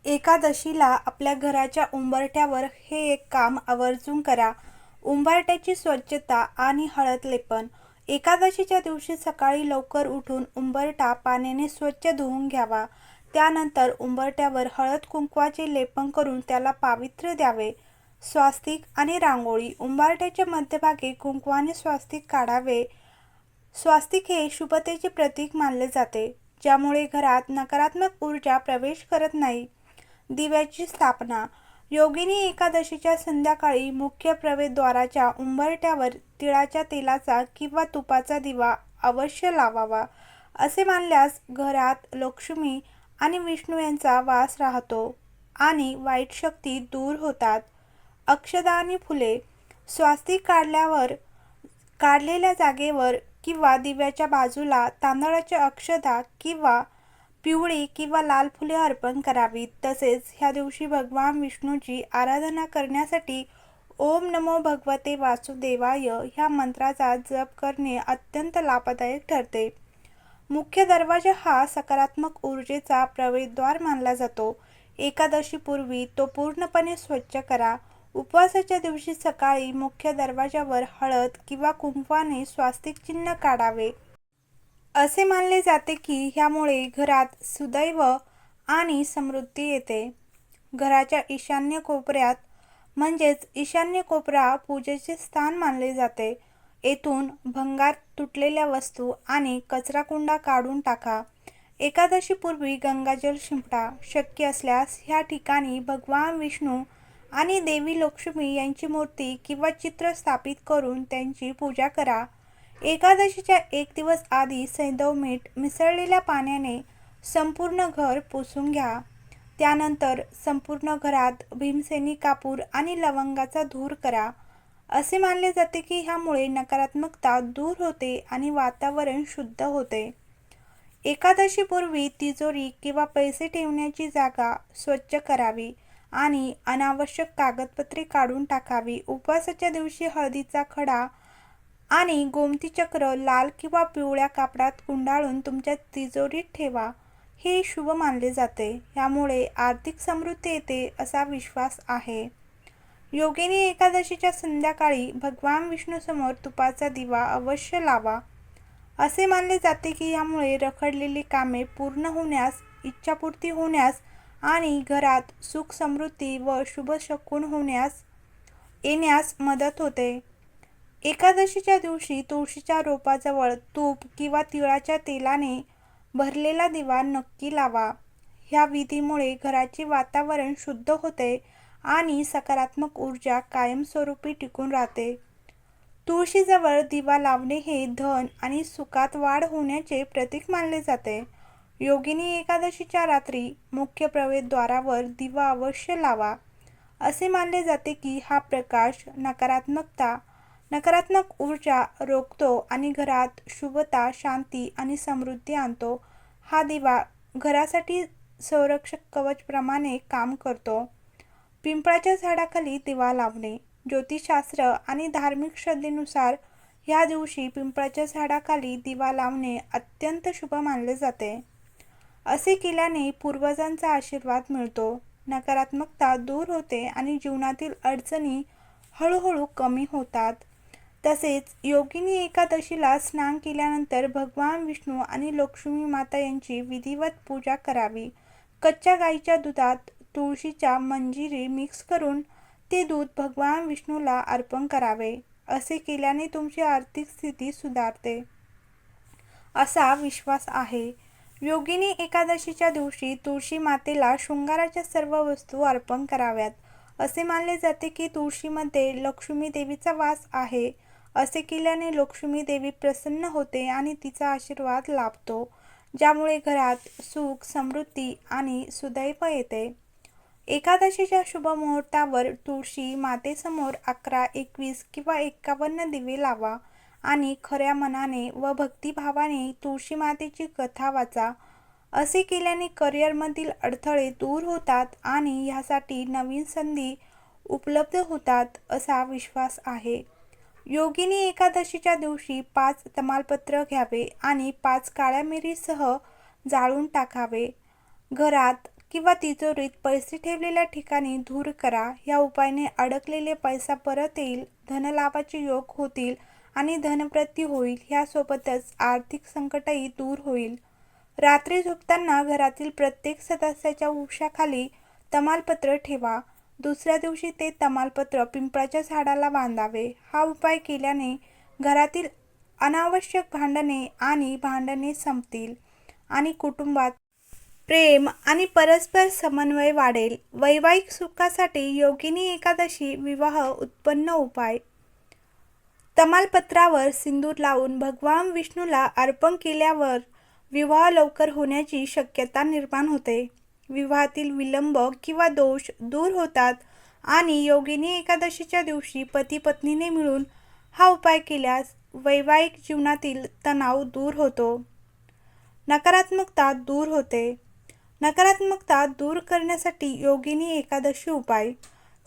एकादशीला आपल्या घराच्या उंबरठ्यावर हे एक काम आवर्जून करा. उंबरठ्याची स्वच्छता आणि हळद लेपन. एकादशीच्या दिवशी सकाळी लवकर उठून उंबरठा पाण्याने स्वच्छ धुवून घ्यावा. त्यानंतर उंबरठ्यावर हळद कुंकवाचे लेपन करून त्याला पावित्र्य द्यावे. स्वास्तिक आणि रांगोळी. उंबरठ्याच्या मध्यभागी कुंकवाने स्वास्तिक काढावे. स्वास्तिक हे शुभतेचे प्रतीक मानले जाते, ज्यामुळे घरात नकारात्मक ऊर्जा प्रवेश करत नाही. दिव्याची स्थापना. योगिनी एकादशीच्या संध्याकाळी मुख्य प्रवेशद्वाराच्या उंबरठ्यावर तिळाच्या तेलाचा किंवा तुपाचा दिवा अवश्य लावावा. असे मानल्यास घरात लक्ष्मी आणि विष्णू यांचा वास राहतो आणि वाईट शक्ती दूर होतात. अक्षता आणि फुले. स्वास्तिक काढलेल्या जागेवर किंवा दिव्याच्या बाजूला तांदळाच्या अक्षता किंवा पिवळी किंवा लाल फुले अर्पण करावीत. तसेच ह्या दिवशी भगवान विष्णूची आराधना करण्यासाठी ओम नमो भगवते वासुदेवाय ह्या मंत्राचा जप करणे अत्यंत लाभदायक ठरते. मुख्य दरवाजा हा सकारात्मक ऊर्जेचा प्रवेशद्वार मानला जातो. एकादशीपूर्वी तो पूर्णपणे स्वच्छ करा. उपवासाच्या दिवशी सकाळी मुख्य दरवाजावर हळद किंवा कुंकवाने स्वास्तिक चिन्ह काढावे. असे मानले जाते की ह्यामुळे घरात सुदैव आणि समृद्धी येते. घराच्या ईशान्य कोपऱ्यात म्हणजेच ईशान्य कोपरा पूजेचे स्थान मानले जाते. येथून भंगार, तुटलेल्या वस्तू आणि कचराकुंडा काढून टाका. एकादशीपूर्वी गंगाजल शिंपडा. शक्य असल्यास ह्या ठिकाणी भगवान विष्णू आणि देवी लक्ष्मी यांची मूर्ती किंवा चित्र स्थापित करून त्यांची पूजा करा. एकादशीच्या एक दिवस आधी सैंधव मीठ मिसळलेल्या पाण्याने संपूर्ण घर पुसून घ्या. त्यानंतर संपूर्ण घरात भीमसेनी कापूर आणि लवंगाचा धूर करा. असे मानले जाते की ह्यामुळे नकारात्मकता दूर होते आणि वातावरण शुद्ध होते. एकादशीपूर्वी तिजोरी किंवा पैसे ठेवण्याची जागा स्वच्छ करावी आणि अनावश्यक कागदपत्रे काढून टाकावी. उपवासाच्या दिवशी हळदीचा खडा आणि गोमती चक्र लाल किंवा पिवळ्या कापडात गुंडाळून तुमच्या तिजोरीत ठेवा. हे शुभ मानले जाते. यामुळे आर्थिक समृद्धी येते असा विश्वास आहे. योगिनी एकादशीच्या संध्याकाळी भगवान विष्णूसमोर तुपाचा दिवा अवश्य लावा. असे मानले जाते की यामुळे रखडलेली कामे पूर्ण होण्यास, इच्छापूर्ती होण्यास आणि घरात सुख समृद्धी व शुभ शकून येण्यास मदत होते. एकादशीच्या दिवशी तुळशीच्या रोपाजवळ तूप किंवा तिळाच्या तेलाने भरलेला दिवा नक्की लावा. ह्या विधीमुळे घराचे वातावरण शुद्ध होते आणि सकारात्मक ऊर्जा कायमस्वरूपी टिकून राहते. तुळशीजवळ दिवा लावणे हे धन आणि सुखात वाढ होण्याचे प्रतीक मानले जाते. योगिनी एकादशीच्या रात्री मुख्य प्रवेशद्वारावर दिवा अवश्य लावा. असे मानले जाते की हा प्रकाश नकारात्मक ऊर्जा रोखतो आणि घरात शुभता, शांती आणि समृद्धी आणतो. हा दिवा घरासाठी संरक्षक कवचप्रमाणे काम करतो. पिंपळाच्या झाडाखाली दिवा लावणे. ज्योतिषशास्त्र आणि धार्मिक श्रद्धेनुसार ह्या दिवशी पिंपळाच्या झाडाखाली दिवा लावणे अत्यंत शुभ मानले जाते. असे केल्याने पूर्वजांचा आशीर्वाद मिळतो, नकारात्मकता दूर होते आणि जीवनातील अडचणी हळूहळू कमी होतात. तसेच योगिनी एकादशीला स्नान केल्यानंतर भगवान विष्णू आणि लक्ष्मी माता यांची विधिवत पूजा करावी. कच्च्या गाईच्या दुधात तुळशीच्या मंजिरी मिक्स करून ते दूध भगवान विष्णूला अर्पण करावे. असे केल्याने तुमची आर्थिक स्थिती सुधारते असा विश्वास आहे. योगिनी एकादशीच्या दिवशी तुळशी मातेला शृंगाराच्या सर्व वस्तू अर्पण कराव्यात. असे मानले जाते की तुळशीमध्ये लक्ष्मी देवीचा वास आहे. असे केल्याने लक्ष्मी देवी प्रसन्न होते आणि तिचा आशीर्वाद लाभतो, ज्यामुळे घरात सुख, समृद्धी आणि सुदैव येते. एकादशीच्या शुभ मुहूर्तावर तुळशी मातेसमोर 11, 21 किंवा 51 दिवे लावा आणि खऱ्या मनाने व भक्तिभावाने तुळशी मातेची कथा वाचा. असे केल्याने करिअरमधील अडथळे दूर होतात आणि ह्यासाठी नवीन संधी उपलब्ध होतात असा विश्वास आहे. योगिनी एकादशीच्या दिवशी 5 तमालपत्र घ्यावे आणि 5 काळ्या मिरीसह जाळून टाकावे. घरात किंवा तिजोरीत पैसे ठेवलेल्या ठिकाणी दूर करा. या उपायाने अडकलेले पैसा परत येईल, धनलाभाचे योग होतील आणि धनप्राप्ती होईल. ह्यासोबतच आर्थिक संकटही दूर होईल. रात्री झोपताना घरातील प्रत्येक सदस्याच्या उशाखाली तमालपत्र ठेवा. दुसऱ्या दिवशी ते तमालपत्र पिंपळाच्या झाडाला बांधावे. हा उपाय केल्याने घरातील अनावश्यक भांडणे संपतील आणि कुटुंबात प्रेम आणि परस्पर समन्वय वाढेल. वैवाहिक सुखासाठी योगिनी एकादशी विवाह उत्पन्न उपाय. तमालपत्रावर सिंदूर लावून भगवान विष्णूला अर्पण केल्यावर विवाह लवकर होण्याची शक्यता निर्माण होते. विवाहातील विलंब किंवा दोष दूर होतात आणि योगिनी एकादशीच्या दिवशी पती पत्नीने मिळून हा उपाय केल्यास वैवाहिक जीवनातील तणाव दूर होतो. नकारात्मकता दूर होते. नकारात्मकता दूर करण्यासाठी योगिनी एकादशी उपाय.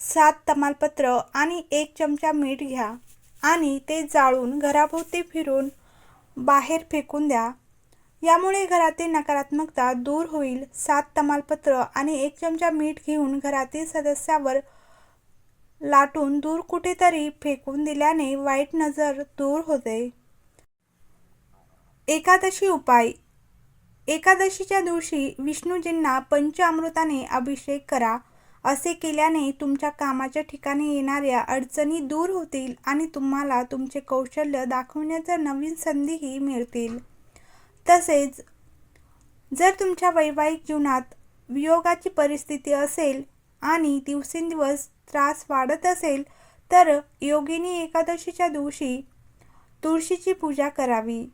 7 तमालपत्र आणि 1 चमचा मीठ घ्या आणि ते जाळून घराभोवती फिरून बाहेर फेकून द्या. यामुळे घरातील नकारात्मकता दूर होईल. 7 तमालपत्र आणि 1 चमचा मीठ घेऊन घरातील सदस्यावर लाटून दूर कुठेतरी फेकून दिल्याने वाईट नजर दूर होते. एकादशी उपाय. एकादशीच्या दिवशी विष्णूजींना पंचामृताने अभिषेक करा. असे केल्याने तुमच्या कामाच्या ठिकाणी येणाऱ्या अडचणी दूर होतील आणि तुम्हाला तुमचे कौशल्य दाखवण्याच्या नवीन संधीही मिळतील. तसेच जर तुमच्या वैवाहिक जीवनात वियोगाची परिस्थिती असेल आणि दिवसेंदिवस त्रास वाढत असेल तर योगिनी एकादशीच्या दिवशी तुळशीची पूजा करावी.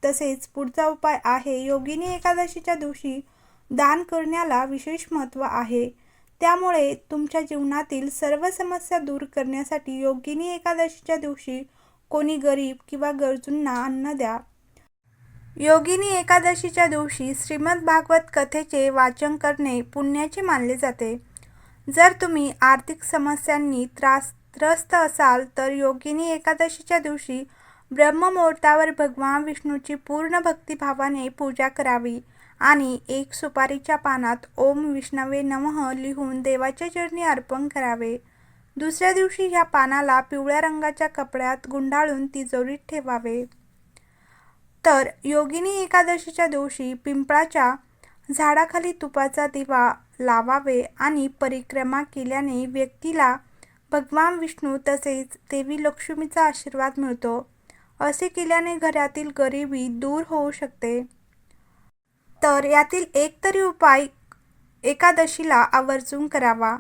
तसेच पुढचा उपाय आहे, योगिनी एकादशीच्या दिवशी दान करण्याला विशेष महत्त्व आहे. त्यामुळे तुमच्या जीवनातील सर्व समस्या दूर करण्यासाठी योगिनी एकादशीच्या दिवशी कोणी गरीब किंवा गरजूंना अन्न द्या. योगिनी एकादशीच्या दिवशी श्रीमद भागवत कथेचे वाचन करणे पुण्याचे मानले जाते. जर तुम्ही आर्थिक समस्यांनी त्रस्त असाल तर योगिनी एकादशीच्या दिवशी ब्रह्ममुहूर्तावर भगवान विष्णूची पूर्ण भक्तिभावाने पूजा करावी आणि 1 सुपारीच्या पानात ओम विष्णवे नमः लिहून देवाच्या चरणी अर्पण करावे. दुसऱ्या दिवशी ह्या पानाला पिवळ्या रंगाच्या कपड्यात गुंडाळून तिजोरीत ठेवावे. तर योगिनी एकादशीच्या दिवशी पिंपळाच्या झाडाखाली तुपाचा दिवा लावावे आणि परिक्रमा केल्याने व्यक्तीला भगवान विष्णू तसेच देवी लक्ष्मीचा आशीर्वाद मिळतो. असे केल्याने घरातील गरिबी दूर होऊ शकते. तर यातील एक तरी उपाय एकादशीला आवर्जून करावा.